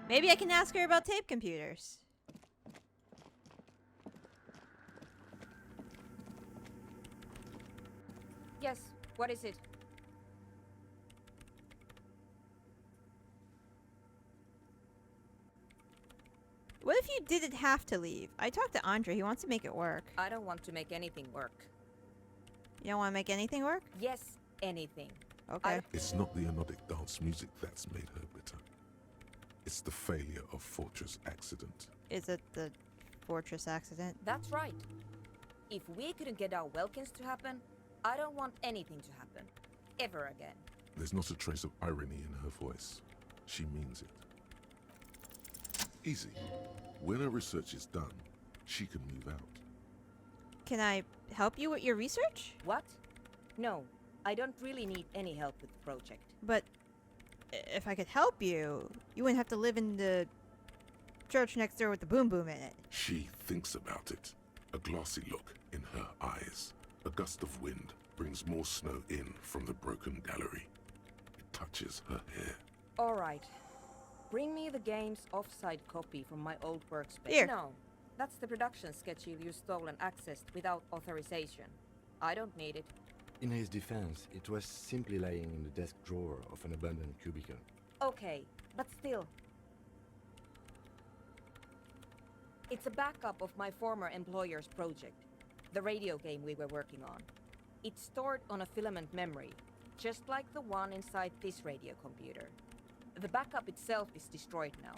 Maybe I can ask her about tape computers. Yes, what is it? What if you didn't have to leave? I talked to Andre. He wants to make it work. I don't want to make anything work. You don't want to make anything work? Yes, anything. Okay. It's not the anodic dance music that's made her bitter. It's the failure of Fortress Accident. Is it the Fortress accident? That's right. If we couldn't get our Welkins to happen, I don't want anything to happen. Ever again. There's not a trace of irony in her voice. She means it. Easy. When her research is done, she can move out. Can I help you with your research? What? No, I don't really need any help with the project. But if I could help you, you wouldn't have to live in the church next door with the boom boom in it. She thinks about it. A glassy look in her eyes. A gust of wind brings more snow in from the broken gallery. It touches her hair. All right. Bring me the game's offside copy from my old workspace. Here. No, that's the production schedule you stole and accessed without authorization. I don't need it. In his defense, it was simply lying in the desk drawer of an abandoned cubicle. Okay, but still. It's a backup of my former employer's project, the radio game we were working on. It's stored on a filament memory, just like the one inside this radio computer. The backup itself is destroyed now,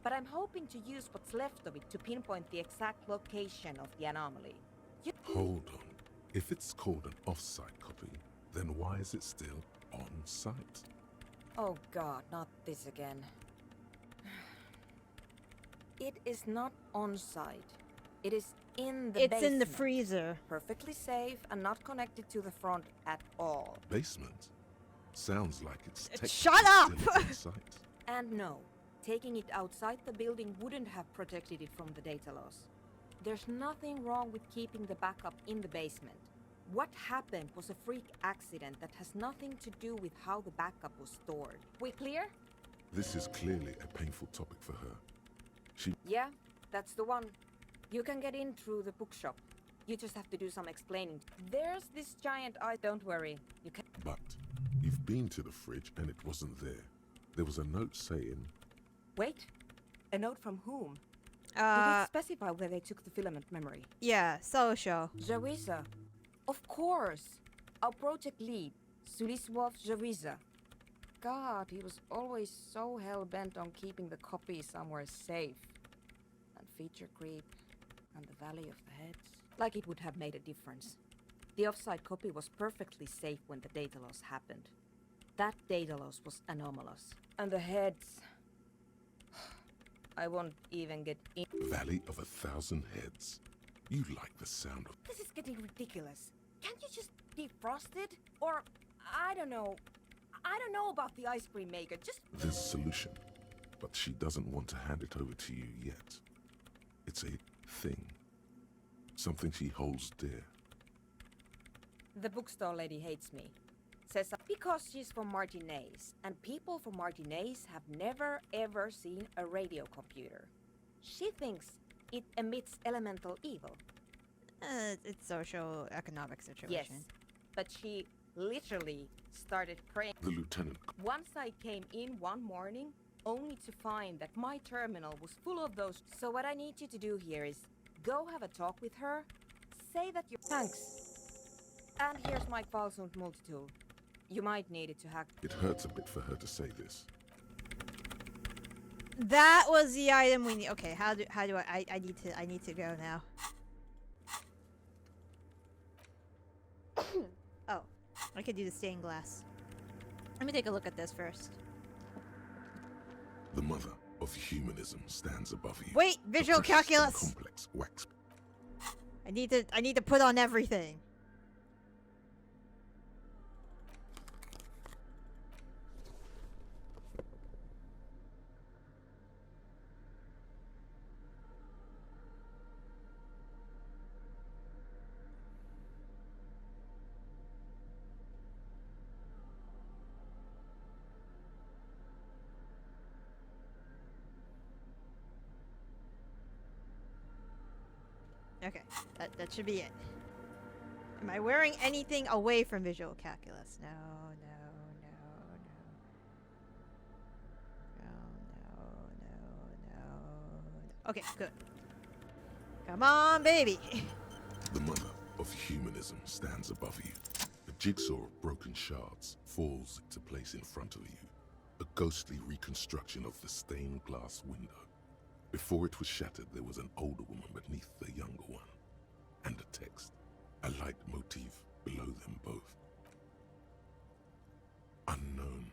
but I'm hoping to use what's left of it to pinpoint the exact location of the anomaly. Hold on. If it's called an off-site copy, then why is it still on-site? Oh god, not this again. It is not on site. It is in the It's basement. in the freezer. Perfectly safe and not connected to the front at all. Basement? Sounds like it's Shut up! still on-site. And no, taking it outside the building wouldn't have protected it from the data loss. There's nothing wrong with keeping the backup in the basement. What happened was a freak accident that has nothing to do with how the backup was stored. We clear? This is clearly a painful topic for her. Yeah, that's the one. You can get in through the bookshop. You just have to do some explaining. There's this giant eye. Don't worry. You can. But you've been to the fridge and it wasn't there. There was a note saying, Wait. A note from whom? Did it specify where they took the filament memory? Yeah, social. Jawiza. Of course. Our project lead, Suliswov Jawiza. God, he was always so hell-bent on keeping the copy somewhere safe. And feature creep, and the Valley of the Heads. Like it would have made a difference. The offsite copy was perfectly safe when the data loss happened. That data loss was anomalous. And the heads... I won't even get in. Valley of 1,000 Heads. You like the sound of... This is getting ridiculous. Can't you just defrost it? Or, I don't know. I don't know about the ice cream maker. Just... There's a solution, but she doesn't want to hand it over to you yet. It's a thing. Something she holds dear. The bookstore lady hates me. Says because she's from Martinez, and people from Martinez have never ever seen a radio computer. She thinks it emits elemental evil. It's social-economic situation. Yes, but she literally started praying. The lieutenant... Once I came in one morning, only to find that my terminal was full of those. So what I need you to do here is go have a talk with her, say that you're... Thanks. And here's my Falsund multi-tool. You might need it to hack. It hurts a bit for her to say this. That was the item we need. Okay, how do I need to go now. Oh, I could do the stained glass. Let me take a look at this first. The mother of humanism stands above you. Wait, visual The precious and calculus. complex wax. I need to put on everything. Okay, that should be it. Am I wearing anything away from visual calculus? No, no, no, no. No, no, no, no. Okay, good. Come on, baby. The mother of humanism stands above you. A jigsaw of broken shards falls into place in front of you. A ghostly reconstruction of the stained glass window. Before it was shattered, there was an older woman beneath the younger one. And a text, a light motif below them both. Unknown.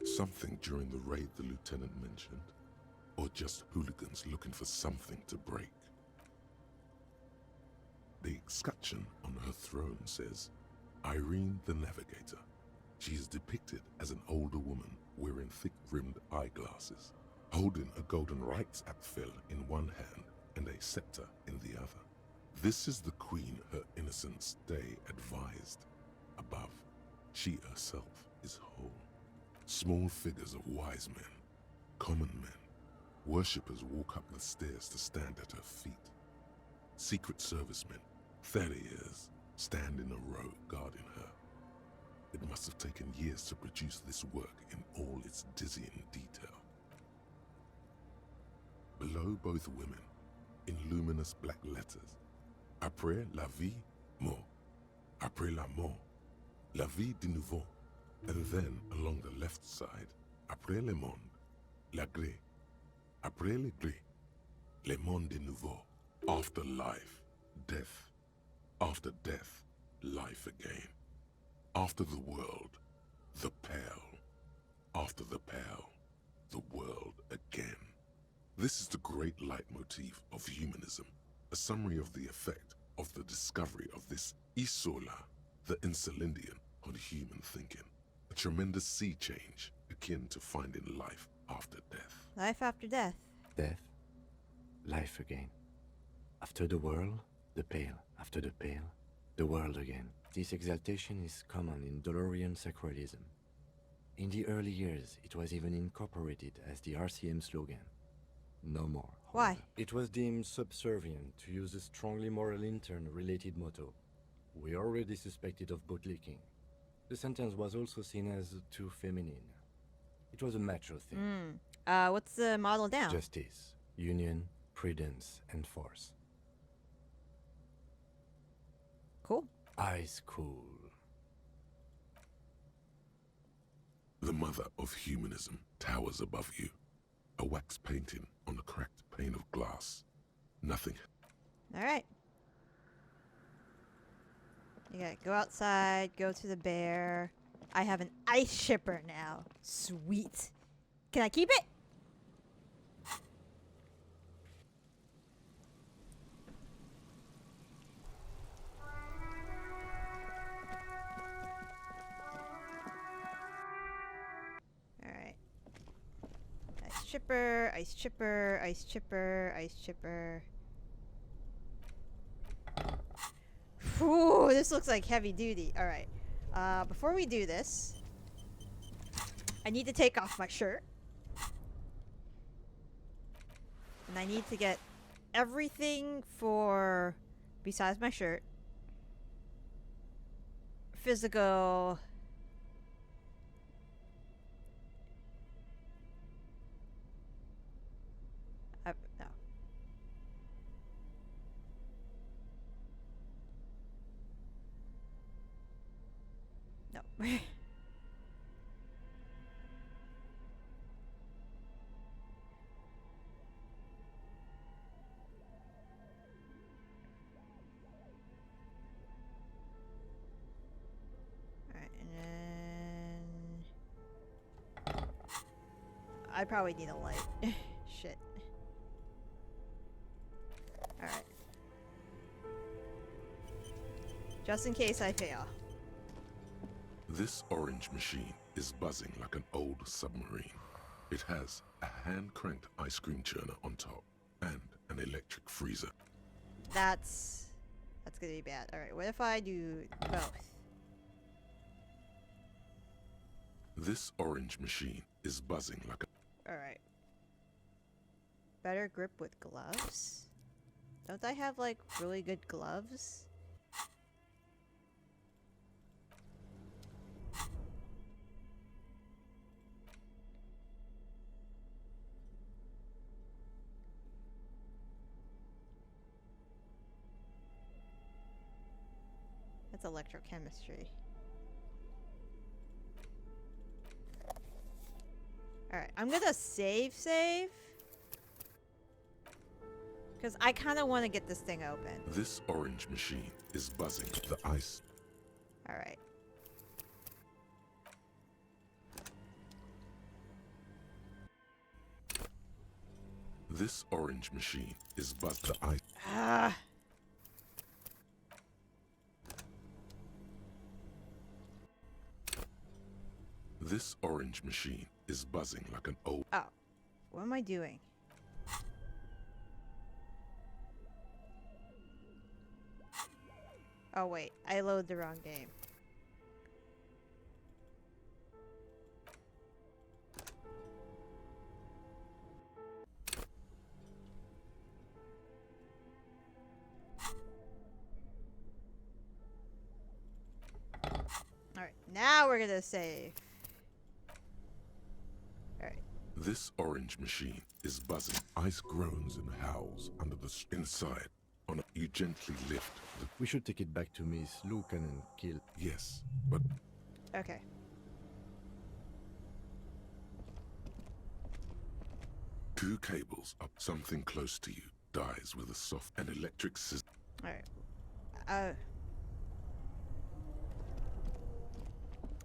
Something during the raid the lieutenant mentioned, or just hooligans looking for something to break. The escutcheon on her throne says, Irene the Navigator. She is depicted as an older woman wearing thick-rimmed eyeglasses, holding a golden Reichsapfel in one hand and a scepter in the other. This is the queen her innocence day advised. Above, she herself is whole. Small figures of wise men, common men, worshippers walk up the stairs to stand at her feet. Secret servicemen, 30 years, stand in a row guarding her. It must have taken years to produce this work in all its dizzying detail. Below both women, in luminous black letters, Après la vie, mort. Après la mort, la vie de nouveau. And then, along the left side, Après le monde, la gré. Après le gré, le monde de nouveau. After life, death. After death, life again. After the world, the pale. After the pale, the world again. This is the great leitmotif of humanism, a summary of the effect of the discovery of this isola, the Insulindian, on human thinking. A tremendous sea change akin to finding life after death. Life after death. Death, life again. After the world, the pale. After the pale, the world again. This exaltation is common in Dolorian sacralism. In the early years, it was even incorporated as the RCM slogan. No more. Why? However. It was deemed subservient to use a strongly moral intern-related motto. We already suspected of bootlicking. The sentence was also seen as too feminine. It was a macho thing. What's the model down? Justice, union, prudence, and force. Cool. Eyes cool. The mother of humanism towers above you. A wax painting on a cracked pane of glass. Nothing. All right. You gotta go outside, go to the bear. I have an ice shipper now. Sweet. Can I keep it? Alright. Ice chipper, ice chipper, ice chipper, ice chipper. Ooh, this looks like heavy duty. Alright. Before we do this, I need to take off my shirt. And I need to get everything for, besides my shirt, physical. No. No. Alright, and then I probably need a light. Shit. Alright. Just in case I fail. This orange machine is buzzing like an old submarine. It has a hand-cranked ice cream churner on top and an electric freezer. That's gonna be bad. Alright, what if I do both? This orange machine is buzzing like a... Alright. Better grip with gloves. Don't I have like really good gloves? That's electrochemistry. Alright, I'm gonna save. Because I kind of want to get this thing open. This orange machine is buzzing the ice. Alright. This orange machine is buzzing the ice. Ah. This orange machine is buzzing like an old. Oh. What am I doing? Oh wait, I loaded the wrong game. Alright, now we're gonna save. Alright. This orange machine is buzzing. Ice groans and howls under the inside. You gently lift the. We should take it back to Miss Lucan and kill. Yes, but Okay. two cables up. Something close to you dies with a soft and electric scissor. Alright.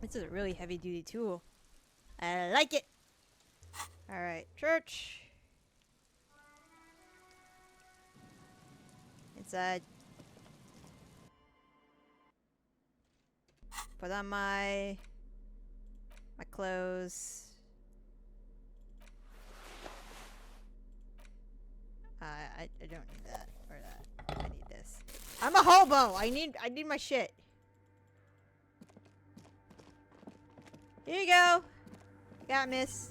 This is a really heavy duty tool. I like it. Alright, church. Inside. Put on my clothes. I don't need that or that. I need this. I'm a hobo. I need my shit. Here you go. You got, miss.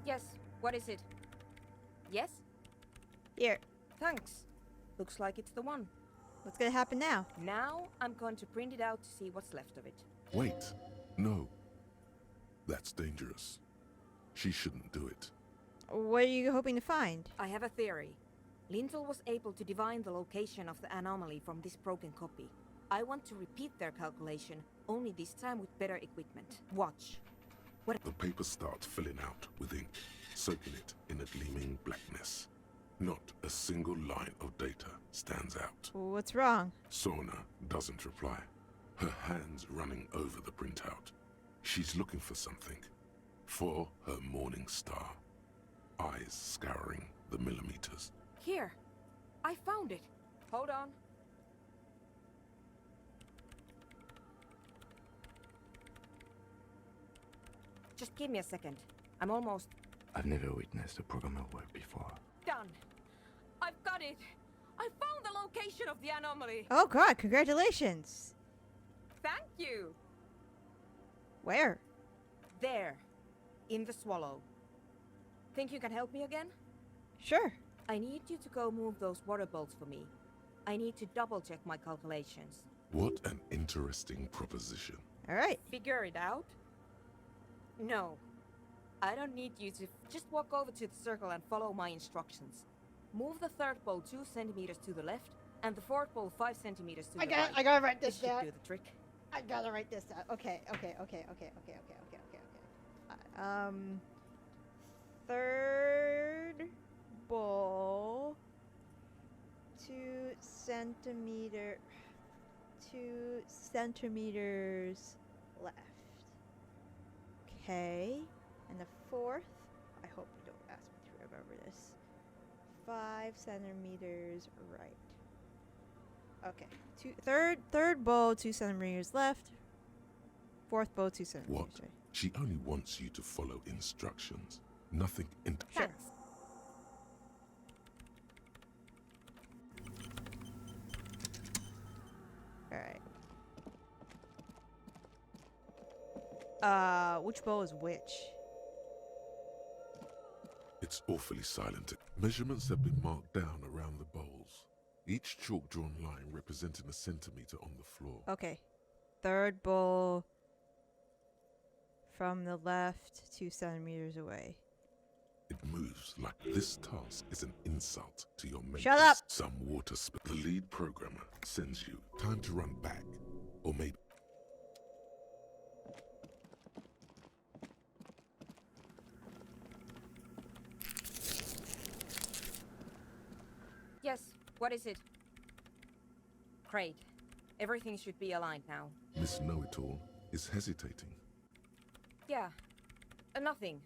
Yes, what is it? Yes? Here. Thanks. Looks like it's the one. What's gonna happen now? Now I'm going to print it out to see what's left of it. Wait, no. That's dangerous. She shouldn't do it. What are you hoping to find? I have a theory. Lintel was able to divine the location of the anomaly from this broken copy. I want to repeat their calculation, only this time with better equipment. Watch. The paper starts filling out with ink, soaking it in a gleaming blackness. Not a single line of data stands out. What's wrong? Sorna doesn't reply, her hands running over the printout. She's looking for something. For her morning star. Eyes scouring the millimeters. Here. I found it. Hold on. Just give me a second. I'm almost I've never witnessed a programmer work before. done. I've got it. I found the location of the anomaly. Oh god, congratulations. Thank you. Where? There. In the swallow. Think you can help me again? Sure. I need you to go move those water bolts for me. I need to double check my calculations. What an interesting proposition. Alright. Figure it out? No. I don't need you to just walk over to the circle and follow my instructions. Move the third bolt 2 centimeters to the left and the fourth bolt 5 centimeters to the right. I gotta write this This should down. do the trick. I gotta write this down. Okay. Third bowl 2 centimeters left. Okay. And the fourth, I hope you don't ask me to remember this. 5 centimeters right. Okay. Third bowl 2 centimeters left. Fourth bowl 2 centimeters What? right. She only wants you to follow instructions. Nothing in. Sure. Thanks. Alright. Which bowl is which? It's awfully silent. Measurements have been marked down around the bowls. Each chalk-drawn line representing a centimeter on the floor. Okay. Third bowl from the left, 2 centimeters away. It moves like this task is an insult to your makers. Shut up! Some water The lead programmer sends you time to run back, or maybe... Yes, what is it? Great. Everything should be aligned now. Miss Know-It-All is hesitating. Yeah, nothing.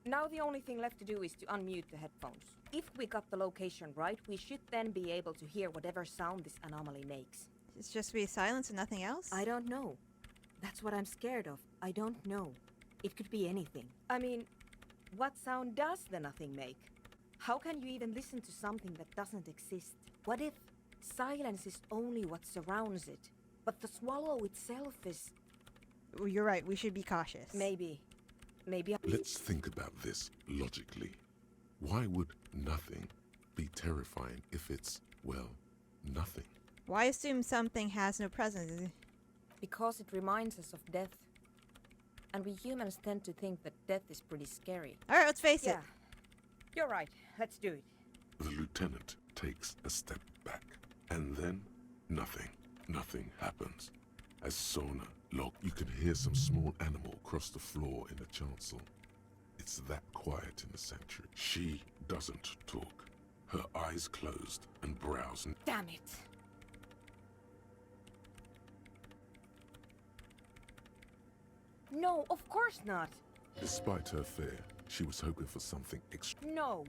Now the only thing left to do is to unmute the headphones. If we got the location right, we should then be able to hear whatever sound this anomaly makes. It's just to be silence and nothing else? I don't know. That's what I'm scared of. I don't know. It could be anything. I mean, what sound does the nothing make? How can you even listen to something that doesn't exist? What if silence is only what surrounds it, but the swallow itself is... Well, you're right. We should be cautious. Maybe. Let's think about this logically. Why would nothing be terrifying if it's, well, nothing? Why assume something has no presence? Because it reminds us of death. And we humans tend to think that death is pretty scary. Alright, let's face it. Yeah. You're right. Let's do it. The lieutenant takes a step back, and then nothing. Nothing happens. As Sona locked, you can hear some small animal cross the floor in the chancel. It's that quiet in the sanctuary. She doesn't talk. Her eyes closed and brows. Damn it! No, of course not. Despite her fear, she was hoping for something extra. No.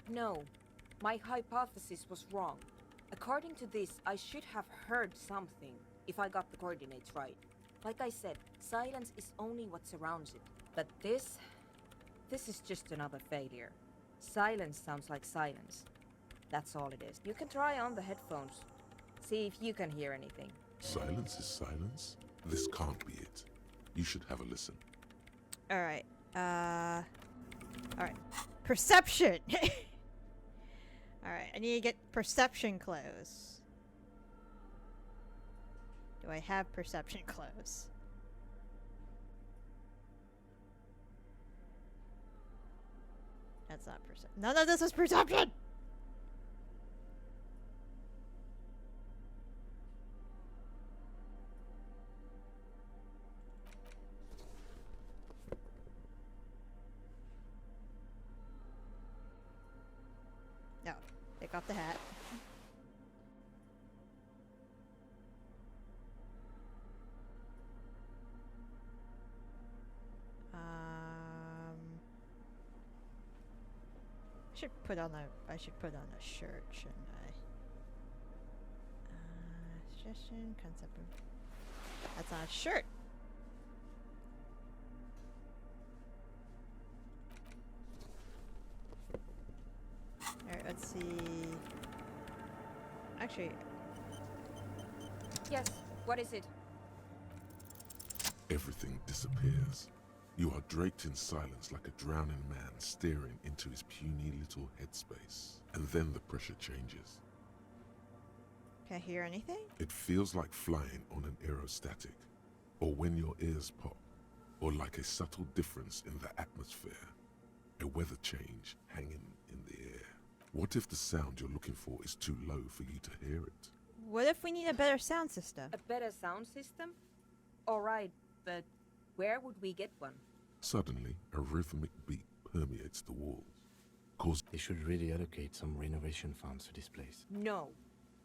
No. My hypothesis was wrong. According to this, I should have heard something if I got the coordinates right. Like I said, silence is only what surrounds it. But this is just another failure. Silence sounds like silence. That's all it is. You can try on the headphones. See if you can hear anything. Silence is silence? This can't be it. You should have a listen. Alright. Alright. Perception! Alright, I need to get perception close. Do I have perception close? That's not perception. None of this is perception! No. Take off the hat. I should put on a shirt, shouldn't I? Suggestion, concept of... That's not a shirt! Alright, let's see... Actually... Yes, what is it? Everything disappears. You are draped in silence like a drowning man staring into his puny little headspace. And then the pressure changes. Can I hear anything? It feels like flying on an aerostatic, or when your ears pop, or like a subtle difference in the atmosphere, a weather change hanging in the air. What if the sound you're looking for is too low for you to hear it? What if we need a better sound system? A better sound system? Alright, but where would we get one? Suddenly, a rhythmic beat permeates the walls. They should really allocate some renovation funds to this place. No.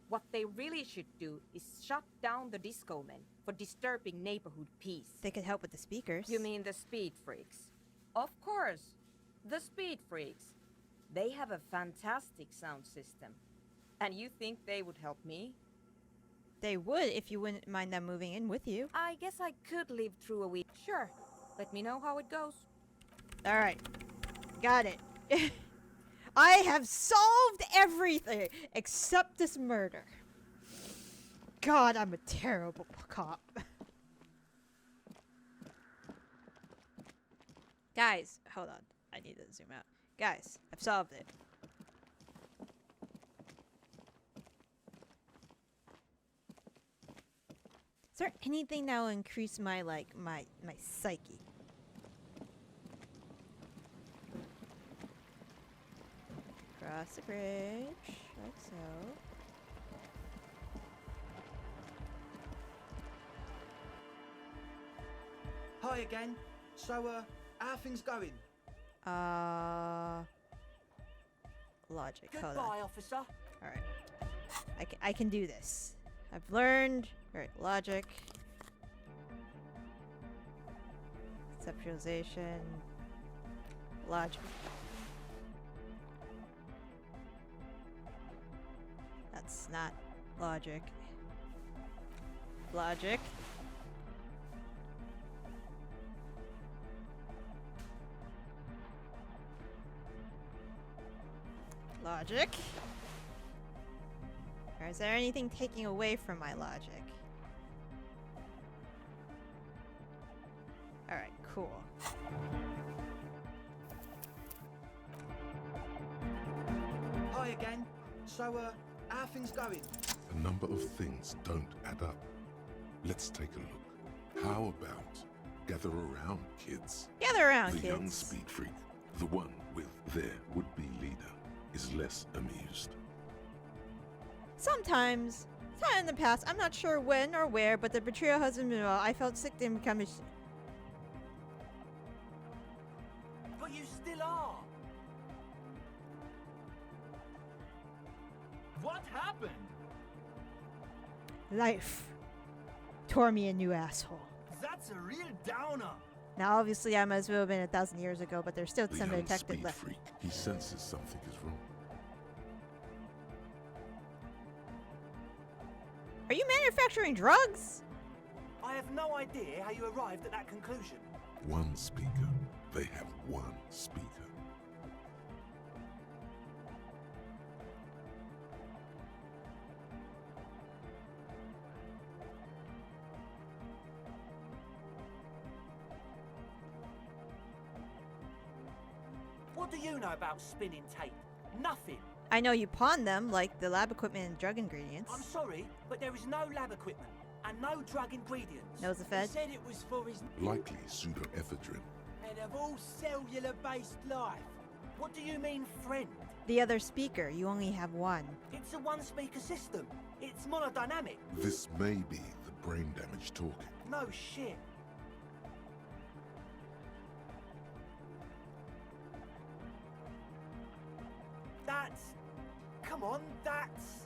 What they really should do is shut down the disco men for disturbing neighborhood peace. They could help with the speakers. You mean the speed freaks? Of course. The speed freaks. They have a fantastic sound system. And you think they would help me? They would if you wouldn't mind them moving in with you. I guess I could live through a week. Sure. Let me know how it goes. Alright. Got it. I have solved everything except this murder. God, I'm a terrible cop. Guys, hold on. I need to zoom out. Guys, I've solved it. Is there anything that will increase my my psyche? Cross the bridge, like so. Hi again. So, how are things going? Logic. Hold on. Goodbye, officer. All right. I can do this. I've learned. All right. Logic. Conceptualization. Logic. That's not logic. Logic. Logic. Or is there anything taking away from my logic? Alright, cool. Hi again. So, how are things going? A number of things don't add up. Let's take a look. How about gather around, kids? Gather around, The kids. young speed freak, the one with their would-be leader, is less amused. Sometimes in the past, I'm not sure when or where, but the betrayal husband, I felt sick to become a. But you still are. What happened? Life tore me a new asshole. That's a real downer. Now, obviously, I might as well have been 1,000 years ago, but there's still The some young detected speed left. freak, he senses something is wrong. Are you manufacturing drugs? I have no idea how you arrived at that conclusion. One speaker. They have one speaker. What do you know about spinning tape? Nothing. I know you pawn them, like the lab equipment and drug ingredients. I'm sorry, but there is no lab equipment and no drug ingredients. Knows the Fed? Said it was for his Likely pseudoephedrine. and of all cellular-based life. What do you mean, friend? The other speaker, you only have one. It's a one-speaker system. It's monodynamic. This may be the brain damage talking. No shit. That's... Come on, that's...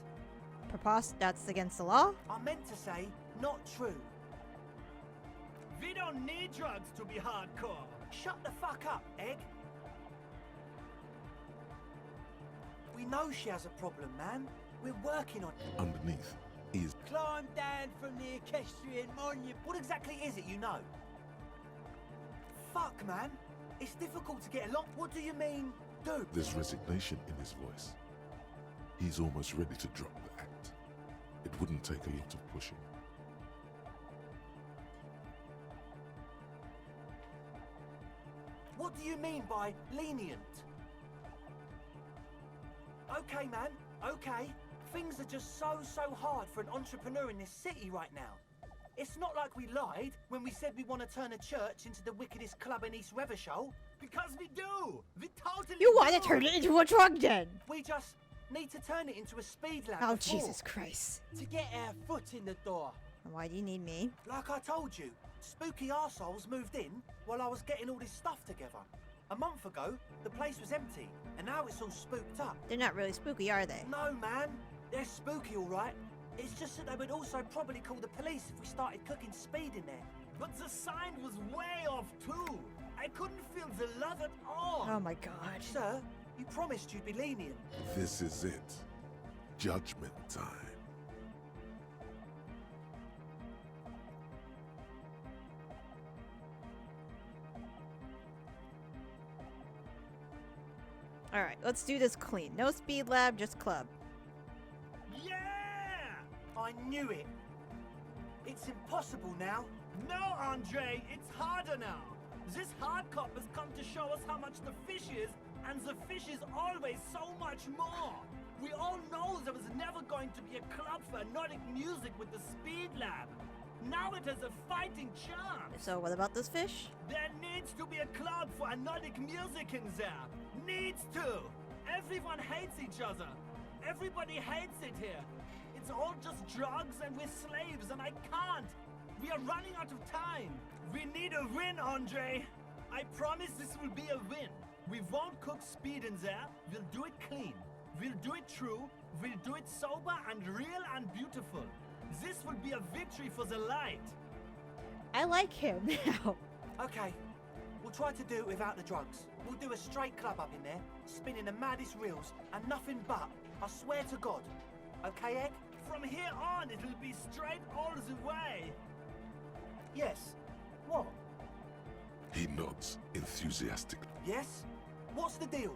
That's against the law? I meant to say, not true. We don't need drugs to be hardcore. Shut the fuck up, Egg. We know she has a problem, man. We're working on it. Underneath is Climb down from the equestrian monument. What exactly is it you know? Fuck, man. It's difficult to get along. What do you mean, do? there's resignation in his voice. He's almost ready to drop the act. It wouldn't take a lot of pushing. What do you mean by lenient? Okay, man. Okay. Things are just so hard for an entrepreneur in this city right now. It's not like we lied when we said we want to turn a church into the wickedest club in East Revershall. Because we do. We totally You want to do. turn it into a drug den! We just need to turn it into a speed lab. Oh, before. Jesus Christ. To get our foot in the door. And why do you need me? Like I told you, spooky arseholes moved in while I was getting all this stuff together. A month ago, the place was empty, and now it's all spooked up. They're not really spooky, are they? No, man. They're spooky, all right. It's just that they would also probably call the police if we started cooking speed in there. But the sign was way off too. I couldn't feel the love at all. Oh my god. Sir, you promised you'd be lenient. This is it. Judgment time. Alright, let's do this clean. No speed lab, just club. Yeah! I knew it. It's impossible now. No, Andre, it's harder now. This hardcop has come to show us how much the fish is, and the fish is always so much more. We all know there was never going to be a club for Nordic music with the Speed Lab. Now it has a fighting chance. So what about this fish? There needs to be a club for Nordic music in there. Needs to. Everyone hates each other. Everybody hates it here. It's all just drugs and we're slaves and I can't. We are running out of time. We need a win, Andre. I promise this will be a win. We won't cook speed in there. We'll do it clean. We'll do it true. We'll do it sober and real and beautiful. This will be a victory for the light. I like him now. Okay, we'll try to do it without the drugs. We'll do a straight club up in there, spinning the maddest reels, and nothing but. I swear to God. Okay, Egg? From here on, it'll be straight all the way. Yes. What? He nods enthusiastically. Yes? What's the deal?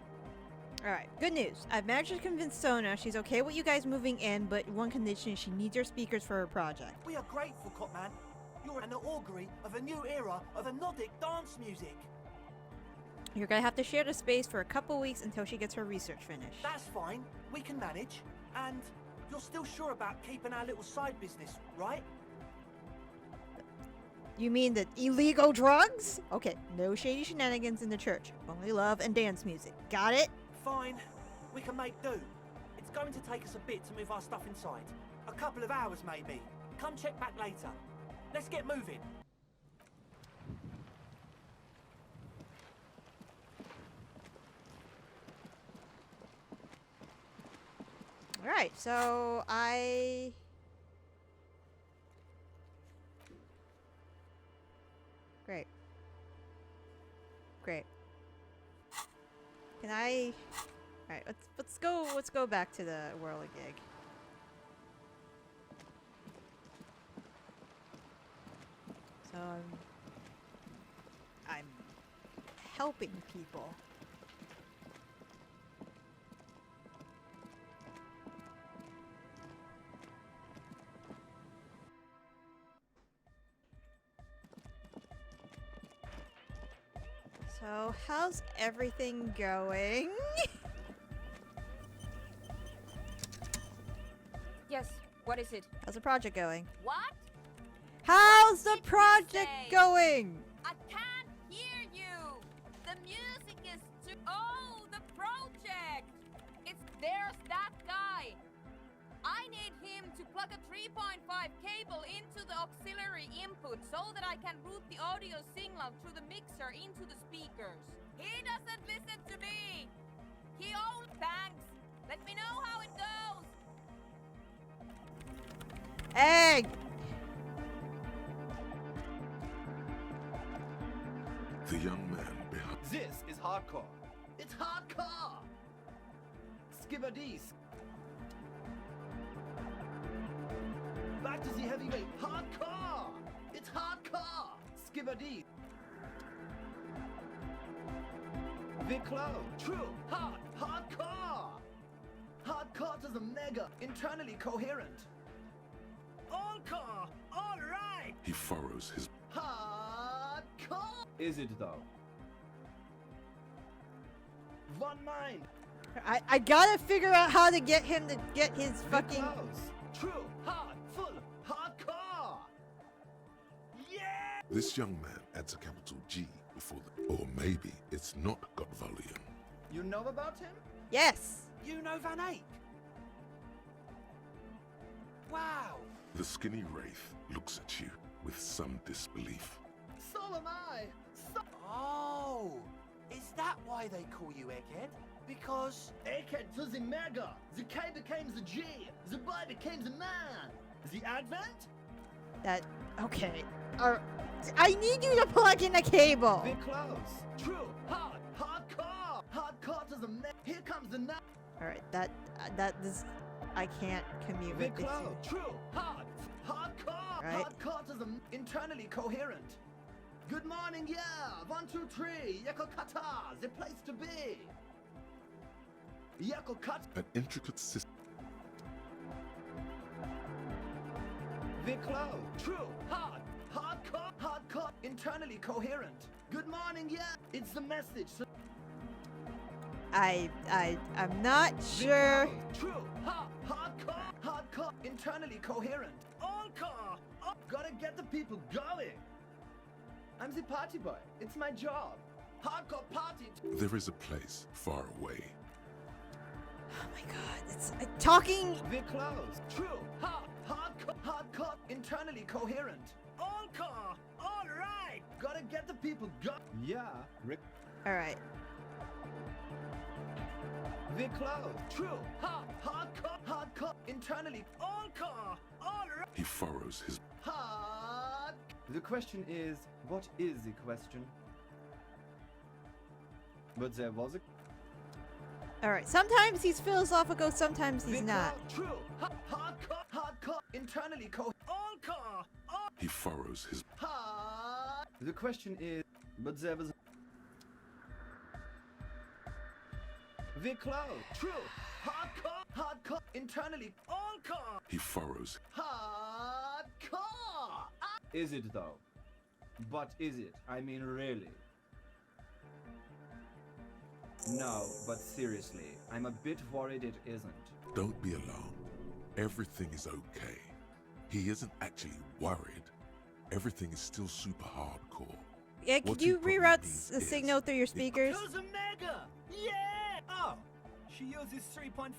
Alright, good news. I've managed to convince Sona she's okay with you guys moving in, but one condition, she needs your speakers for her project. We are grateful, Copman. You're an augury of a new era of Nordic dance music. You're gonna have to share the space for a couple weeks until she gets her research finished. That's fine. We can manage. And you're still sure about keeping our little side business, right? You mean the illegal drugs? Okay, no shady shenanigans in the church. Only love and dance music. Got it? Fine. We can make do. It's going to take us a bit to move our stuff inside. A couple of hours, maybe. Come check back later. Let's get moving. Alright, so Great. Great. Can I... Alright, let's go back to the Whirly gig. So I'm helping people. So, how's everything going? Yes, what is it? How's the project going? What? How's the did you project say? going? I can't hear you! The music is too... Oh, the project! There's that guy! I need him to plug a 3.5 cable into the auxiliary input so that I can route the audio signal through the mixer into the speakers. He doesn't listen to me! He only... Thanks! Let me know how it goes! Egg! The young man behind. This is hardcore. It's hardcore! Skibberdee. Back to the heavyweight. Hardcore! It's hardcore! Skibberdee. Viclo. True. Hardcore! Hardcore to the mega. Internally coherent. All core! All right! He furrows his. Hardcore! Is it though? One mind. I gotta figure out how to get him to get his fucking... Close. True. Hard. Full. Hardcore! Yeah! This young man adds a capital G before the. Or maybe it's not got volume. You know about him? Yes! You know Van Eyck? Wow! The skinny wraith looks at you with some disbelief. So am I! Oh! Is that why they call you Egghead? Because... Egghead to the mega! The K became the G! The boy became the man! The advent? That... Okay. I need you to plug in a cable! We're close! True! Hardcore! Hardcore to the mega! Here comes the night! Alright, this... I can't commute We're with this. close! True! Hardcore! Right. Hardcore to the internally coherent! Good morning, yeah! 1, 2, 3! Yakokata! The place to be! Yakokata! An intricate system. We're close! True! Hardcore! Internally coherent! Good morning, yeah. It's the message. I'm not sure. True. Hardcore. Internally coherent. All car. Gotta get the people going. I'm the party boy. It's my job. Hardcore party. There is a place far away. Oh my god, it's talking. We're close. True. Hardcore. Internally coherent. All car. All right. Gotta get the people going. Yeah. All right. We're close. True. Hardcore. Internally. All car. All right. He furrows his. Hard. The question is, what is the question? But there was a. All right. Sometimes he's philosophical, sometimes he's We're not. close. True. Hardcore. Internally all car. All. He furrows his. Hard. The question is, but there was. We're close. True. Hardcore. Internally. All car. He furrows. Hardcore. Is it though? But is it? I mean, really? No, but seriously, I'm a bit worried it isn't. Don't be alarmed. Everything is okay. He isn't actually worried. Everything is still super hardcore. Yeah, could What you he probably reroute means the is signal through your speakers? There's a mega! Yeah! Oh, she uses 3.5.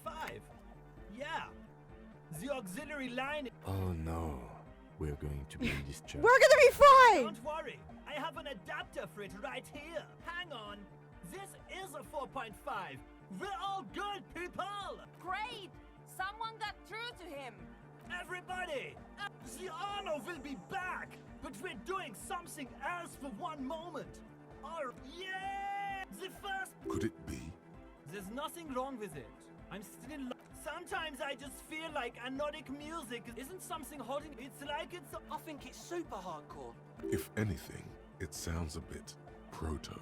Yeah. The auxiliary line. Oh no, we're going to be in this church. We're gonna be fine! Don't worry, I have an adapter for it right here. Hang on. This is a 4.5. We're all good, people! Great! Someone got through to him! Everybody! The honor will be back! But we're doing something else for one moment. Yeah! The first. Could it be? There's nothing wrong with it. I'm still in love. Sometimes I just feel like anodic music isn't something holding. It's like it's. I think it's super hardcore. If anything, it sounds a bit proto.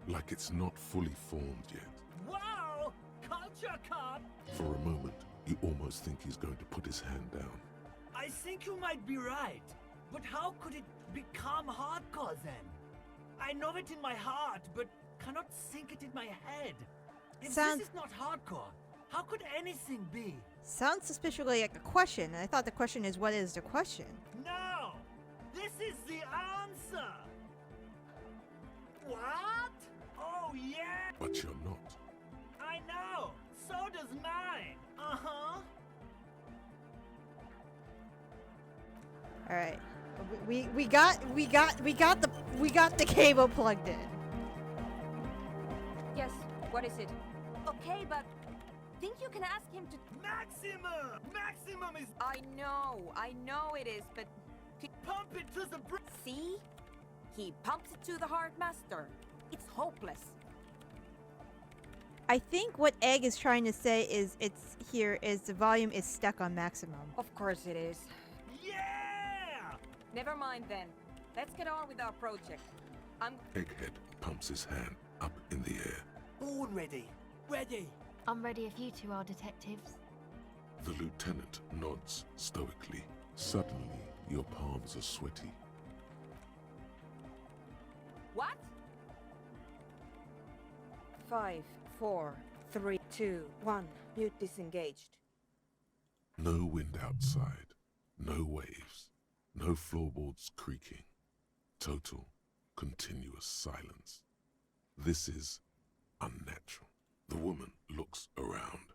Like it's not fully formed yet. Wow! Culture cop! For a moment, you almost think he's going to put his hand down. I think you might be right. But how could it become hardcore then? I know it in my heart, but cannot think it in my head. If Sounds- this is not hardcore, how could anything be? Sounds suspiciously like a question, and I thought the question is, what is the question? No! This is the answer! What? Oh yeah! But you're not. I know! So does mine! Uh-huh! All right, we got the cable plugged in. Yes, what is it? Okay, but think you can ask him to... Maximum! Maximum is... I know it is, but... Pump it to the See? He pumps it to the hard master. It's hopeless. I think what Egg is trying to say is the volume is stuck on maximum. Of course it is. Yeah! Never mind then. Let's get on with our project. Egghead pumps his hand up in the air. Born ready. Ready. I'm ready if you two are detectives. The lieutenant nods stoically. Suddenly, your palms are sweaty. What? 5, 4, 3, 2, 1. Mute disengaged. No wind outside. No waves. No floorboards creaking. Total, continuous silence. This is unnatural. The woman looks around.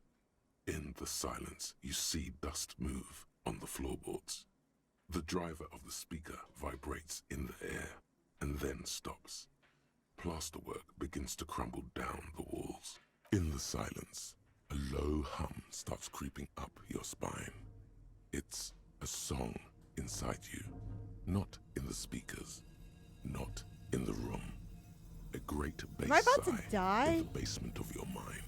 In the silence, you see dust move on the floorboards. The driver of the speaker vibrates in the air and then stops. Plasterwork begins to crumble down the walls. In the silence, a low hum starts creeping up your spine. It's a song inside you, not in the speakers, not in the room. A great bass Am I about to sigh die? in the basement of your mind.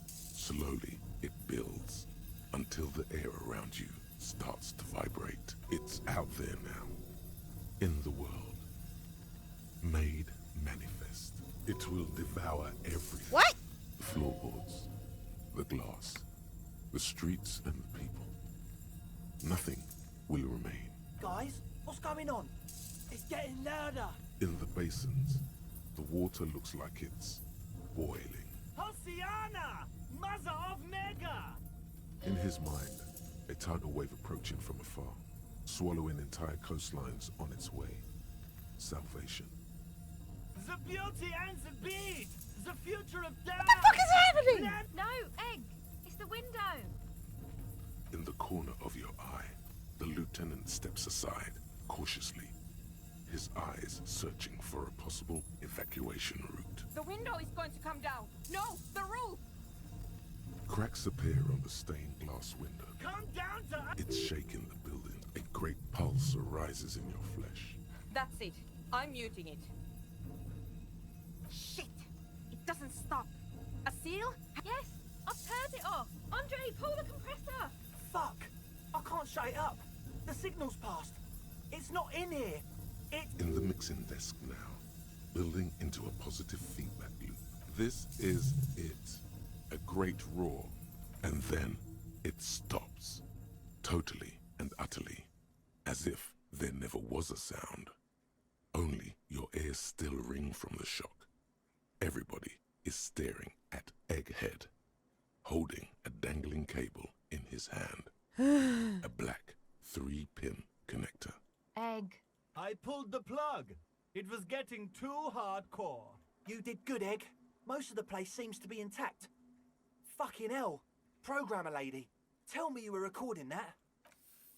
Slowly, it builds until the air around you starts to vibrate. It's out there now, in the world, made manifest. It will devour everything. What? The floorboards, the glass, the streets and the people. Nothing will remain. Guys, what's going on? It's getting louder. In the basins, The water looks like it's boiling. Hosiana! Mother of Mega! In his mind, a tidal wave approaching from afar, swallowing entire coastlines on its way. Salvation. The beauty and the beat! The future of dance! What the fuck is happening? No, Egg! It's the window! In the corner of your eye, the lieutenant steps aside, cautiously, his eyes searching for a possible evacuation route. The window is going to come down. No, the roof! Cracks appear on the stained glass window. Come down to... It's shaking the building. A great pulse arises in your flesh. That's it. I'm muting it. Shit! It doesn't stop. A seal? Yes! I've turned it off! Andre, pull the compressor! Fuck! I can't shut it up. The signal's passed. It's not in here. In the mixing desk now, building into a positive feedback loop. This is it. A great roar. And then it stops. Totally and utterly. As if there never was a sound. Only your ears still ring from the shock. Everybody is staring at Egghead, holding a dangling cable in his hand. A black 3-pin connector. Egg. I pulled the plug. It was getting too hardcore. You did good, Egg. Most of the place seems to be intact. Fucking hell. Programmer lady, tell me you were recording that.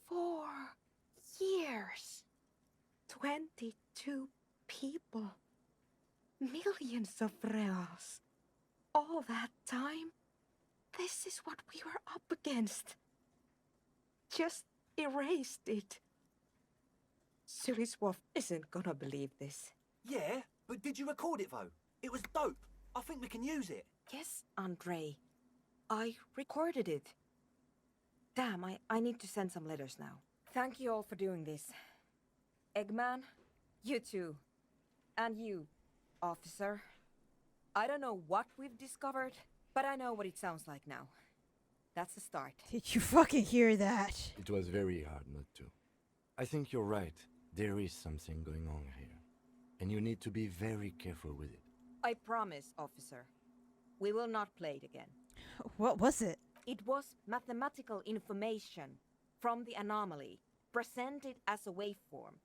4 years. 22 people. Millions of reals. All that time? This is what we were up against. Just erased it. Suliswolf isn't gonna believe this. Yeah, but did you record it though? It was dope. I think we can use it. Yes, Andre. I recorded it. Damn, I need to send some letters now. Thank you all for doing this. Eggman, you too. And you, officer. I don't know what we've discovered, but I know what it sounds like now. That's a start. Did you fucking hear that? It was very hard not to. I think you're right. There is something going on here. And you need to be very careful with it. I promise, officer. We will not play it again. What was it? It was mathematical information from the anomaly, presented as a waveform.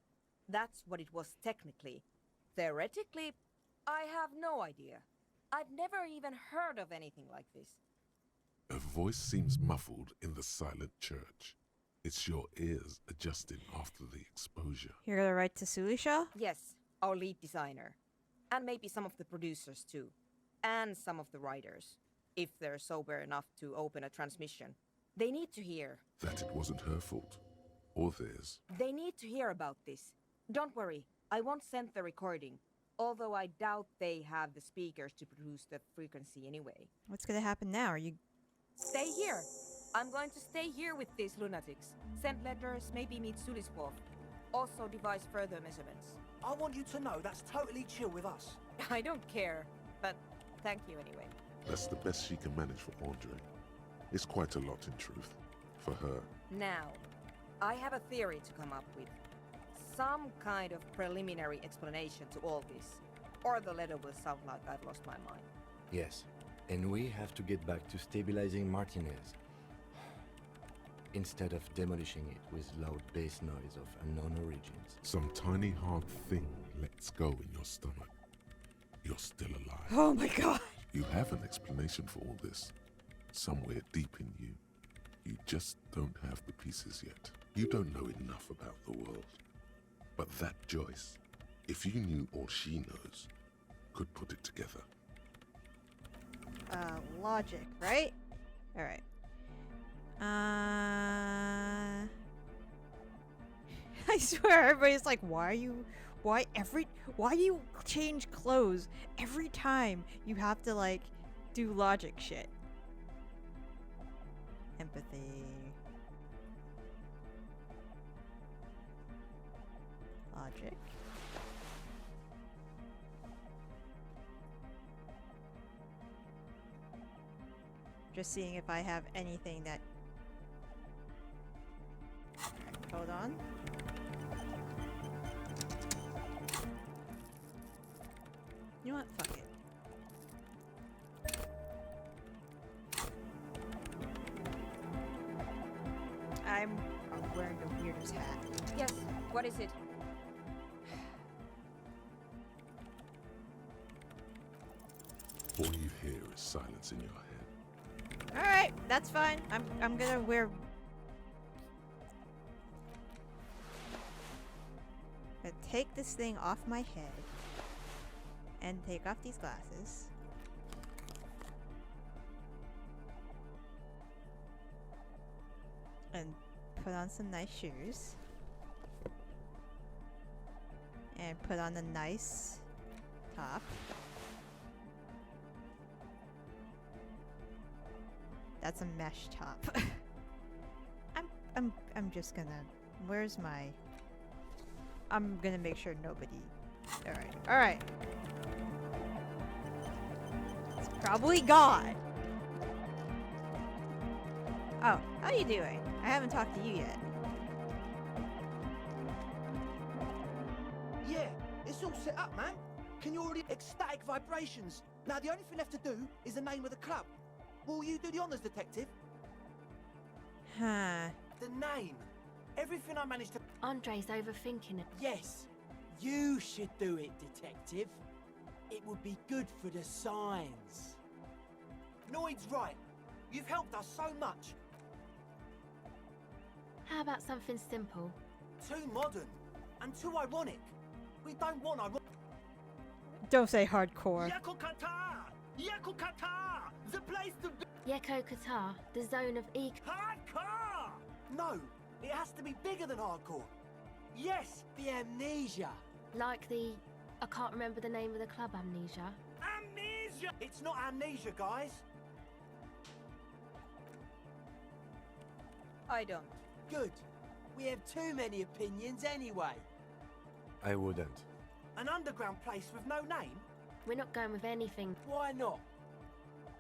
That's what it was technically. Theoretically, I have no idea. I've never even heard of anything like this. A voice seems muffled in the silent church. It's your ears adjusting after the exposure. You're gonna write to Sulisha? Yes, our lead designer. And maybe some of the producers too. And some of the writers. If they're sober enough to open a transmission. They need to hear. That it wasn't her fault. Or theirs. They need to hear about this. Don't worry, I won't send the recording. Although I doubt they have the speakers to produce the frequency anyway. What's gonna happen now? Are you... Stay here. I'm going to stay here with these lunatics. Send letters, maybe meet Suliswolf. Also devise further measurements. I want you to know that's totally chill with us. I don't care, but thank you anyway. That's the best she can manage for Andre. It's quite a lot in truth. For her. Now, I have a theory to come up with. Some kind of preliminary explanation to all this. Or the letter will sound like I've lost my mind. Yes. And we have to get back to stabilizing Martinez. Instead of demolishing it with loud bass noise of unknown origins. Some tiny hard thing lets go in your stomach. You're still alive. Oh my god! You have an explanation for all this. Somewhere deep in you. You just don't have the pieces yet. You don't know enough about the world. But that Joyce, if you knew all she knows, could put it together. Logic, right? Alright. I swear everybody's like, why do you change clothes every time you have to like do logic shit? Empathy. Logic. Just seeing if I have anything that... Okay, hold on. I'm wearing the weirdest hat. Yes, what is it? All you hear is silence in your head. All right, that's fine. I'm gonna wear. Gonna take this thing off my head and take off these glasses. And put on some nice shoes. And put on a nice top. That's a mesh top. I'm just gonna. Where's my? I'm gonna make sure nobody. All right. It's probably gone. Oh, how you doing? I haven't talked to you yet. Yeah, it's all set up, man. Can you already ecstatic vibrations? Now the only thing left to do is the name of the club. Will you do the honors, detective? Huh. The name. Everything I managed to. Andre's overthinking it. Yes, you should do it, detective. It would be good for the signs. Noid's right. You've helped us so much. How about something simple? Too modern and too ironic. We don't want ironic. Don't say hardcore. Yakukata! Yakukata! The place to be! Yeko Qatar, the zone of Hardcore! No, it has to be bigger than hardcore. Yes, the amnesia. like the... I can't remember the name of the club, Amnesia. Amnesia! It's not amnesia, guys. I don't. Good. We have too many opinions anyway. I wouldn't. An underground place with no name? We're not going with anything. Why not?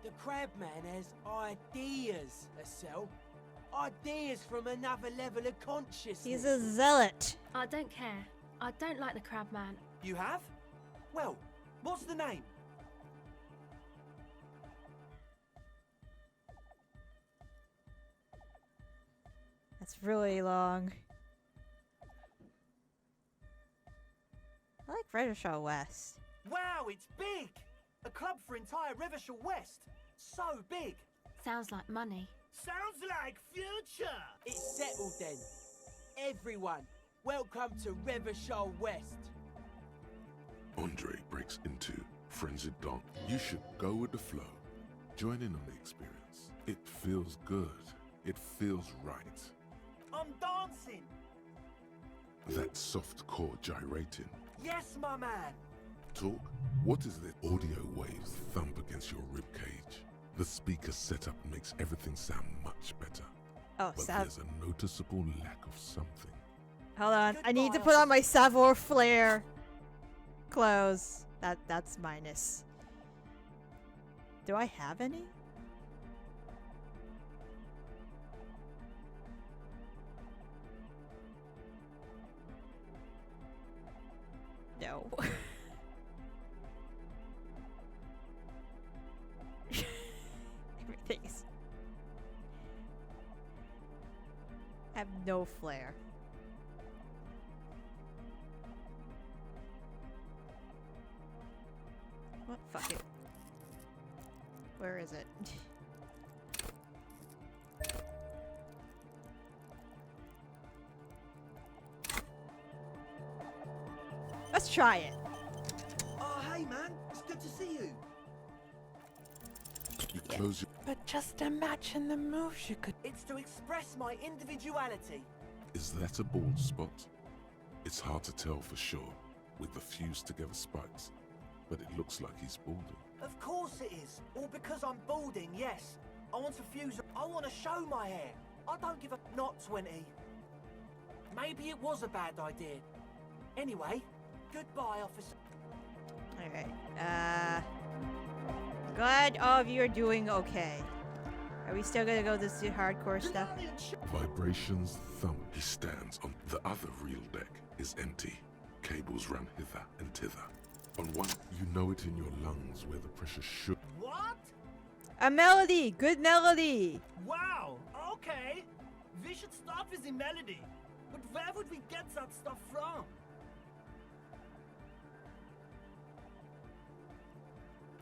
The Crabman has ideas, Estelle. Ideas from another level of consciousness. He's a zealot. I don't care. I don't like the Crabman. You have? Well, what's the name? That's really long. I like Reddershaw West. Wow, it's big! A club for entire Rivershire West. So big. Sounds like money. Sounds like future! It's settled then. Everyone, welcome to Rivershire West. Andre breaks into frenzied dance. You should go with the flow. Join in on the experience. It feels good. It feels right. I'm dancing. That soft core gyrating. Yes, my man. Talk? What is this? Audio waves thump against your ribcage. The speaker setup makes everything sound much better. Oh, But there's a noticeable lack of something. Hold on. I need to Goodbye. put on my Savoir Flair clothes. That's minus. Do I have any? No. Everything's... I have no flair. What? Fuck it. Where is it? Let's try it. Oh, hey, man. It's good to see you. You close your... But just imagine the moves you could. It's to express my individuality. Is that a bald spot? It's hard to tell for sure with the fused together spikes, but it looks like he's balding. Of course it is. All because I'm balding, yes. I want to fuse... I want to show my hair. I don't give a... Not 20. Maybe it was a bad idea. Anyway, goodbye, officer. Alright. Glad all of you are doing okay. Are we still gonna go this hardcore stuff? Vibrations thump. He stands on the other real deck is empty. Cables run hither and thither. On one, you know it in your lungs where the pressure should. What? A melody! Good melody! Wow, okay. We should start with the melody. But where would we get that stuff from?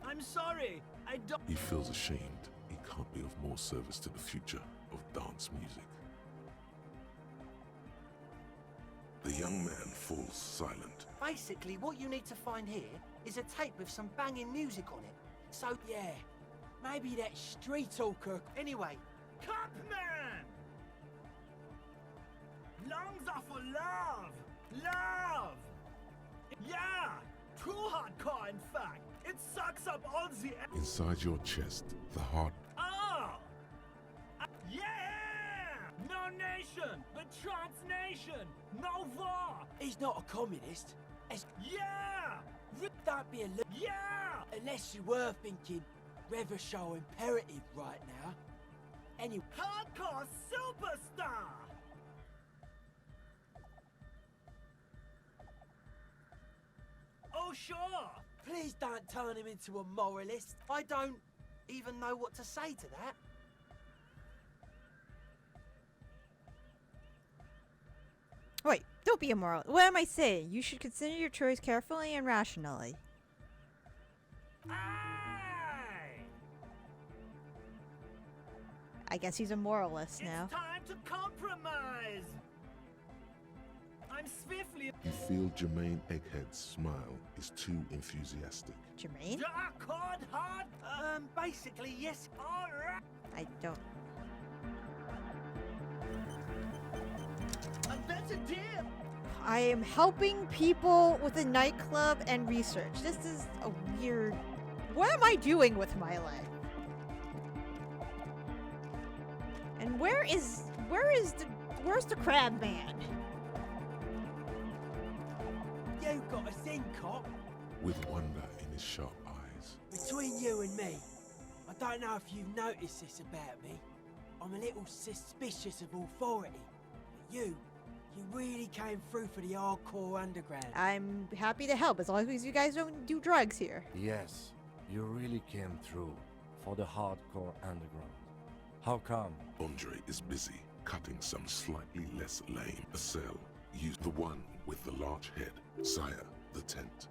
I'm sorry, I don't... He feels ashamed he can't be of more service to the future of dance music. The young man falls silent. Basically, what you need to find here is a tape with some banging music on it. So, Yeah, maybe that street talker. anyway, Copman! Lungs are for love! Love! Yeah! Too hardcore, in fact. It sucks up all the... Inside your chest, the heart Oh! Yeah! No nation, but transnation! No war! He's not a communist. Yeah! Don't be a Yeah! unless you were thinking Revershow imperative right now. Anyway, Hardcore superstar! Oh, sure! please don't turn him into a moralist. I don't even know what to say to that. Wait, don't be immoral. What am I saying? You should consider your choice carefully and rationally. Aye! I guess he's a moralist now. It's time to compromise! I'm swiftly... you feel Jermaine Egghead's smile is too enthusiastic. Jermaine? Accord hard! Basically, yes. Alright! I don't. And that's a deal! I am helping people with a nightclub and research. This is a weird... What am I doing with my life? And where's the crab man? You got a thing, cop. With wonder in his sharp eyes. Between you and me, I don't know if you've noticed this about me. I'm a little suspicious of authority. But you really came through for the hardcore underground. I'm happy to help as long as you guys don't do drugs here. Yes, you really came through for the hardcore underground. How come? Andre is busy cutting some slightly less lame. A cell used the one with the large head. Sire, the tent.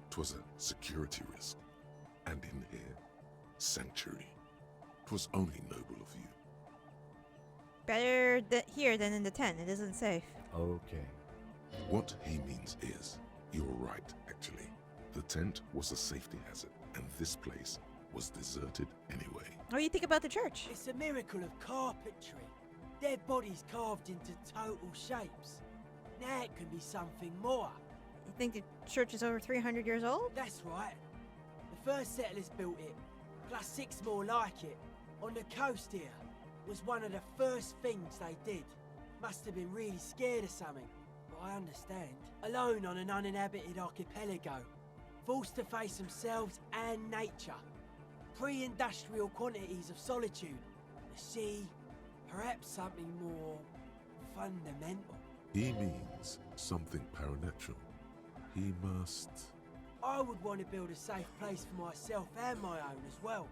'Twas a security risk. And in here, sanctuary. 'Twas only noble of you. Better here than in the tent. It isn't safe. Okay. What he means is, you're right, actually. The tent was a safety hazard, and this place was deserted anyway. What do you think about the church? It's a miracle of carpentry. Dead bodies carved into total shapes. Now it can be something more. You think the church is over 300 years old? That's right. The first settlers built it, plus 6 more like it, on the coast here. Was one of the first things they did. Must have been really scared of something, but I understand. Alone on an uninhabited archipelago, forced to face themselves and nature. Pre-industrial quantities of solitude. The sea, perhaps something more fundamental. He means something paranatural. He must... I would want to build a safe place for myself and my own as well.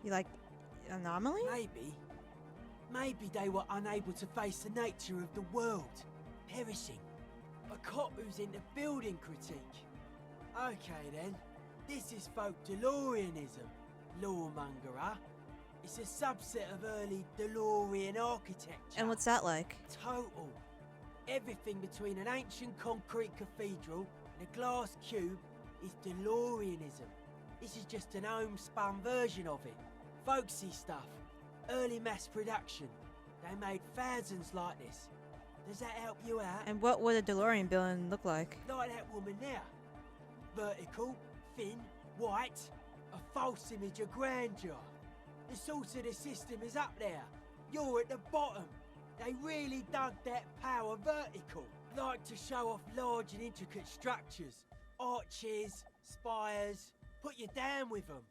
You like anomaly? Maybe they were unable to face the nature of the world, perishing. A cop who's into building critique. Okay then, this is folk DeLoreanism, lawmonger, huh? It's a subset of early DeLorean architecture. And what's that like? Total. Everything between an ancient concrete cathedral and a glass cube is DeLoreanism. This is just an homespun version of it. Folksy stuff. Early mass production. They made thousands like this. Does that help you out? And what would a DeLorean building look like? Like that woman there. Vertical, thin, white, a false image of grandeur. The source of the system is up there. You're at the bottom. They really dug that power vertical. Like to show off large and intricate structures. Arches, spires. Put you down with them.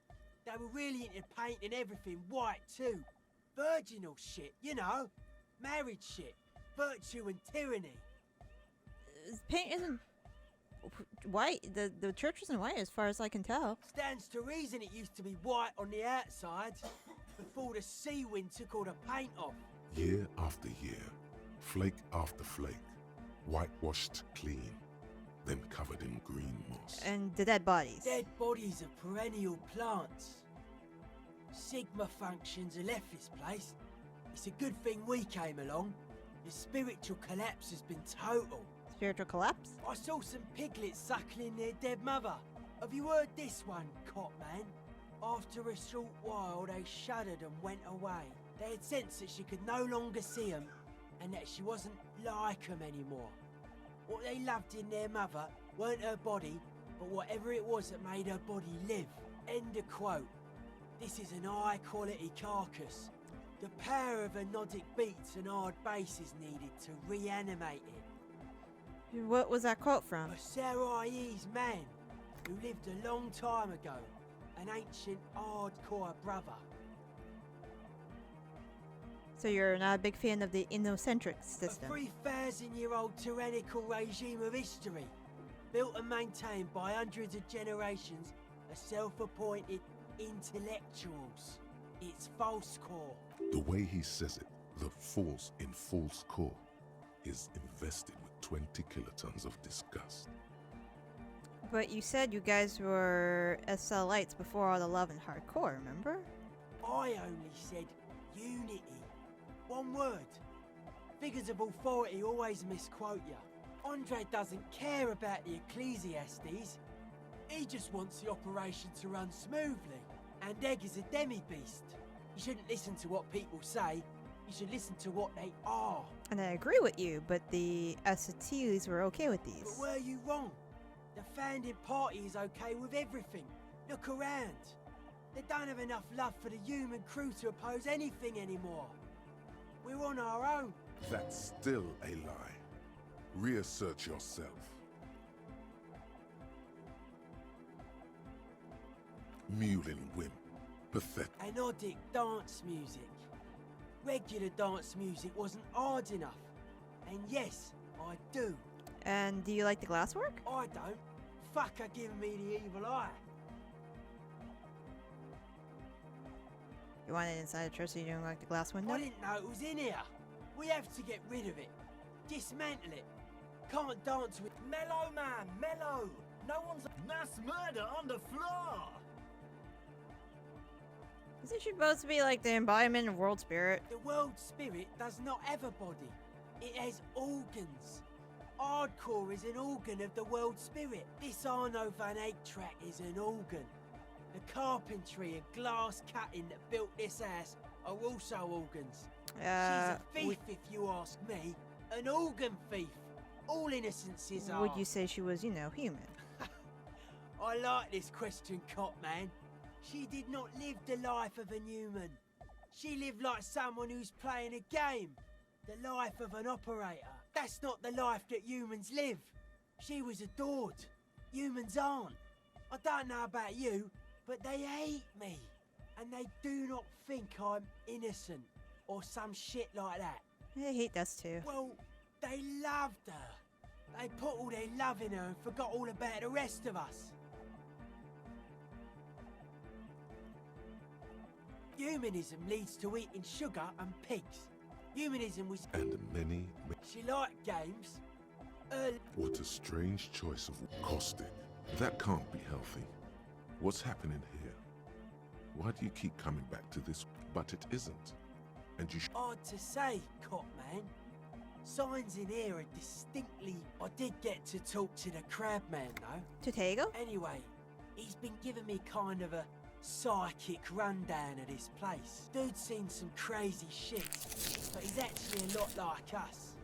They were really into painting everything white too. Virginal shit, you know. Married shit. Virtue and tyranny. Paint isn't white. The church isn't white as far as I can tell. Stands to reason it used to be white on the outside before the sea wind took all the paint off. Year after year, flake after flake, whitewashed clean, then covered in green moss. And the dead bodies. Dead bodies of perennial plants. Sigma functions have left this place. It's a good thing we came along. The spiritual collapse has been total. Spiritual collapse? I saw some piglets suckling their dead mother. Have you heard this one, Cop Man? After a short while, they shuddered and went away. They had sensed that she could no longer see them, and that she wasn't like them anymore. What they loved in their mother weren't her body, but whatever it was that made her body live. End of quote. This is an high-quality carcass. The power of anodic beats and hard bass is needed to reanimate it. What was that quote from? A Sarais man who lived a long time ago. An ancient hardcore brother. So you're not a big fan of the Innocentric system? A 3,000-year-old tyrannical regime of history, built and maintained by hundreds of generations of self-appointed intellectuals. It's false core. The way he says it, the force in false core, is invested with 20 kilotons of disgust. But you said you guys were SLites before all the love and hardcore, remember? I only said unity. One word. Figures of authority always misquote you. Andre doesn't care about the Ecclesiastes. He just wants the operation to run smoothly. And Egg is a demi-beast. You shouldn't listen to what people say. You should listen to what they are. And I agree with you, but the STs were okay with these. But were you wrong? The founding party is okay with everything. Look around. They don't have enough love for the human crew to oppose anything anymore. We're on our own. That's still a lie. Reassert yourself. Mewling wimp. Pathetic. Anodic dance music. Regular dance music wasn't hard enough. And yes, I do. And do you like the glasswork? I don't. Fuck are giving me the evil eye. You want it inside the church so you don't like the glass window? I didn't know it was in here. We have to get rid of it. Dismantle it. Can't dance with... Mellow, man, mellow. No one's... Mass murder on the floor. Isn't she supposed to be like the embodiment of world spirit? The world spirit does not have a body. It has organs. Hardcore is an organ of the world spirit. This Arno van Eyck track is an organ. The carpentry and glass cutting that built this house are also organs. She's a thief, if you ask me. An organ thief. All innocences are. Would you say she was, you know, human? I like this question, Cop Man. She did not live the life of a human. She lived like someone who's playing a game. The life of an operator. That's not the life that humans live. She was adored. Humans aren't. I don't know about you, but they hate me. And they do not think I'm innocent or some shit like that. I hate us too. Well, they loved her. They put all their love in her and forgot all about the rest of us. Humanism leads to eating sugar and pigs. Humanism was... And many... She liked games. What a strange choice of caustic. That can't be healthy. What's happening here? Why do you keep coming back to this? But it isn't. And you Hard to say, Cop Man. Signs in here are distinctly... I did get to talk to the crab man, though. To Tego? Anyway, he's been giving me kind of a psychic rundown of this place. Dude's seen some crazy shit, but he's actually a lot like us.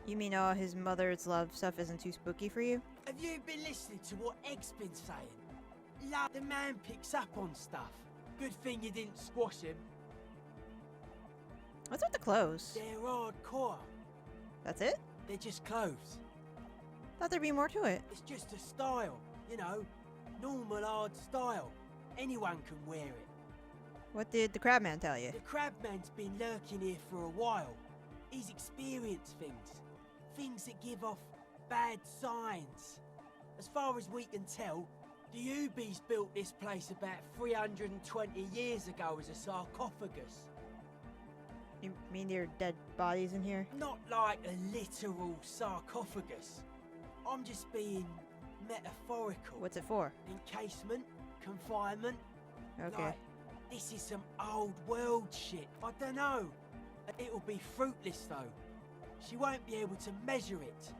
You mean all his mother's love stuff isn't too spooky for you? Have you been listening to what Egg's been saying? Love, the man picks up on stuff. Good thing you didn't squash him. What's with the clothes? They're hardcore. That's it? They're just clothes. Thought there'd be more to it. It's just a style, you know, normal hard style. Anyone can wear it. What did the crabman tell you? The crabman's been lurking here for a while. He's experienced things that give off bad signs. As far as we can tell, the Ubies built this place about 320 years ago as a sarcophagus. You mean there are dead bodies in here? Not like a literal sarcophagus. I'm just being metaphorical. What's it for? Encasement, confinement. Okay. Like, this is some old world shit. I don't know. It'll be fruitless though. She won't be able to measure it.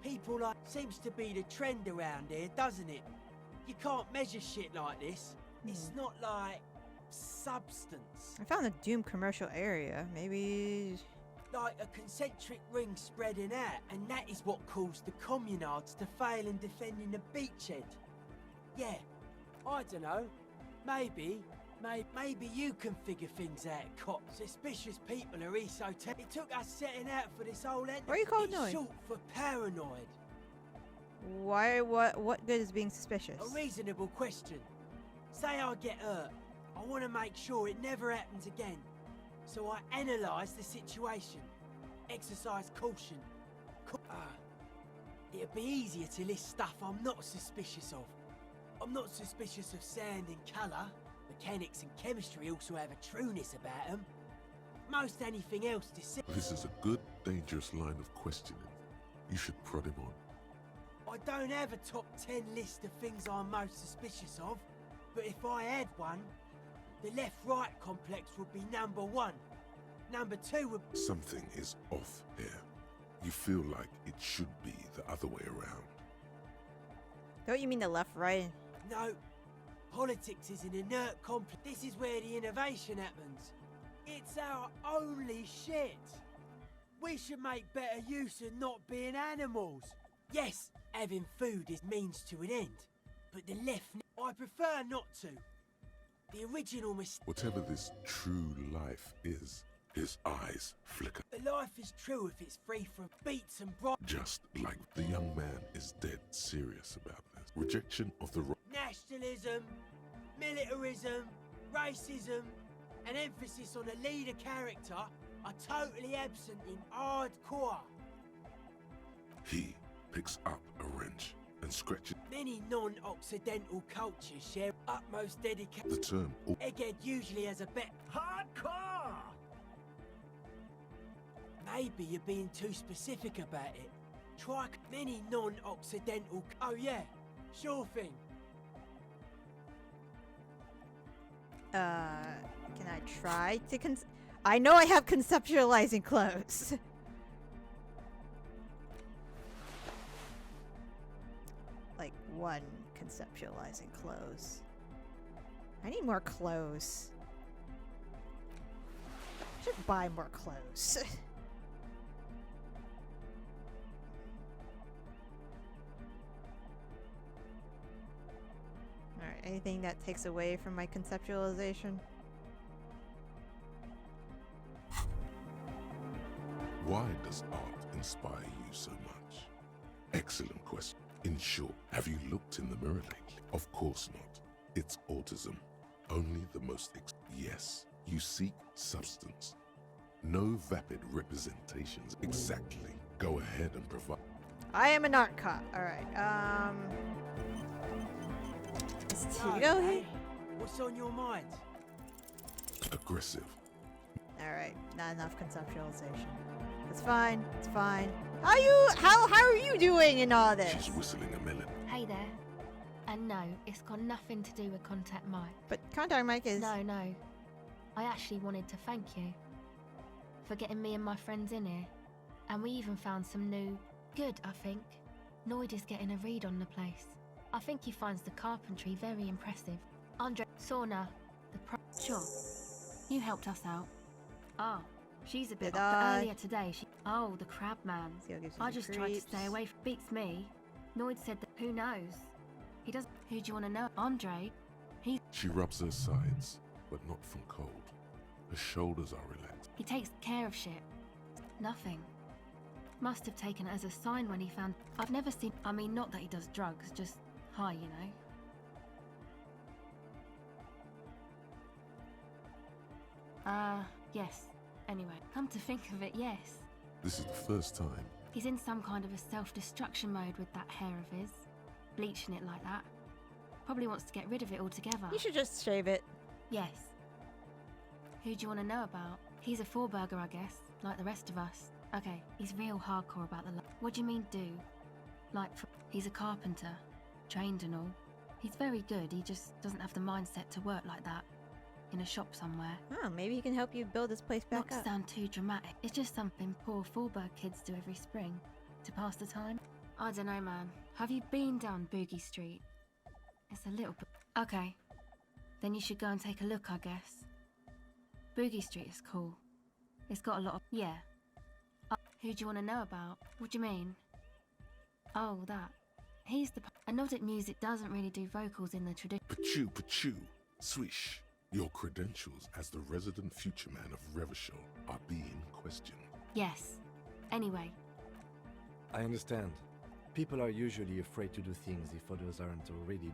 People like seems to be the trend around here, doesn't it? You can't measure shit like this. It's not like substance. I found a Doom commercial area. Maybe. Like a concentric ring spreading out, and that is what caused the communards to fail in defending the beachhead. Yeah, I don't know. Maybe you can figure things out, Cop. Suspicious people are esoteric. It took us setting out for this whole end. Why are you It's paranoid? short for paranoid. Why? What good is being suspicious? A reasonable question. Say I get hurt. I want to make sure it never happens again. So I analyse the situation. Exercise caution. It'd be easier to list stuff I'm not suspicious of. I'm not suspicious of sound and colour. Mechanics and chemistry also have a trueness about them. Most anything else This is a good, dangerous line of questioning. You should prod him on. I don't have a top 10 list of things I'm most suspicious of, but if I had one, the left-right complex would be number 1. Number 2 would... Something is off here. You feel like it should be the other way around. Don't you mean the left, right? No. Politics is an inert complex. This is where the innovation happens. It's our only shit. We should make better use of not being animals. Yes, having food is means to an end, but the left... I prefer not to. The original mistake... Whatever this true life is, his eyes flicker. Life is true if it's free from beats and bribes. Just like the young man is dead serious about this. Rejection of the Nationalism, militarism, racism, and emphasis on a leader character are totally absent in hardcore. He picks up a wrench and scratches. Many non-Occidental cultures share utmost dedication. The term Egghead usually has a bet. Hardcore! Maybe you're being too specific about it. Try many non-Occidental... Oh yeah, sure thing. Can I try to I know I have conceptualizing clothes. Like one conceptualizing clothes. I need more clothes. I should buy more clothes. Alright, anything that takes away from my conceptualization? Why does art inspire you so much? Excellent question. In short, have you looked in the mirror lately? Of course not. It's autism. Only the most yes. You seek substance. No vapid representations. Exactly. Go ahead and provide. I am an art cop. Alright, is Tito here? What's on your mind? Aggressive. Alright, not enough conceptualization. It's fine, it's fine. How are you doing in all this? She's whistling a melody. Hey there. And no, it's got nothing to do with Contact Mike. But Contact Mike is... No. I actually wanted to thank you for getting me and my friends in here. And we even found some new... Good, I think. Noid is getting a read on the place. I think he finds the carpentry very impressive. Andre, Sauna, Sure. You helped us out. Ah, she's a bit Did up, but I? earlier today Oh, the crab man. See, I'll give you I the just tried to creeps. stay away beats me. Noid said that who knows? He does. Who do you want to know? Andre? She rubs her sides, but not from cold. Her shoulders are relaxed. He takes care of shit. Nothing. Must have taken it as a sign when he found... I've never seen... I mean, not that he does drugs, just high, you know? Yes. Anyway, come to think of it, yes. This is the first time. He's in some kind of a self-destruction mode with that hair of his. Bleaching it like that. Probably wants to get rid of it altogether. You should just shave it. Yes. Who do you want to know about? He's a four-burger, I guess, like the rest of us. Okay, he's real hardcore about the What do you mean, do? Like, he's a carpenter, trained and all. He's very good, he just doesn't have the mindset to work like that. In a shop somewhere. Oh, maybe he can help you build this place back Not to up. sound too dramatic, it's just something poor Fourburg kids do every spring. To pass the time. I don't know, man. Have you been down Boogie Street? It's a little bit... Okay. Then you should go and take a look, I guess. Boogie Street is cool. It's got a lot of... Yeah. Who do you want to know about? What do you mean? Oh, that. He's the... Nordic music doesn't really do vocals in the tradition. Pachoo, swish. Your credentials as the resident future man of Revachol are being questioned. Yes. Anyway. I understand. People are usually afraid to do things if others aren't already...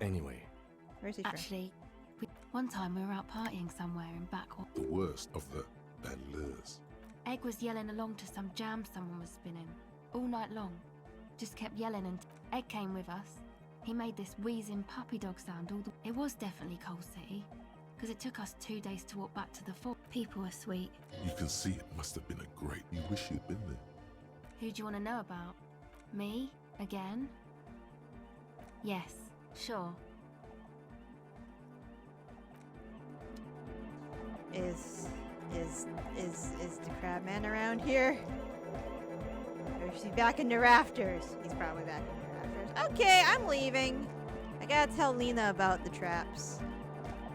Anyway. Where's he from? Actually, one time we were out partying somewhere in Backwell. The worst of the bandlers. Egg was yelling along to some jam someone was spinning. All night long. Just kept yelling and Egg came with us. He made this wheezing puppy dog sound all the... It was definitely Coal City. Because it took us 2 days to walk back to the fort. People were sweet. You can see it must have been a great... You wish you'd been there. Who do you want to know about? Me? Again? Yes, sure. Is the crab man around here? Or is he back in the rafters? He's probably back in the rafters. Okay, I'm leaving. I gotta tell Lena about the traps.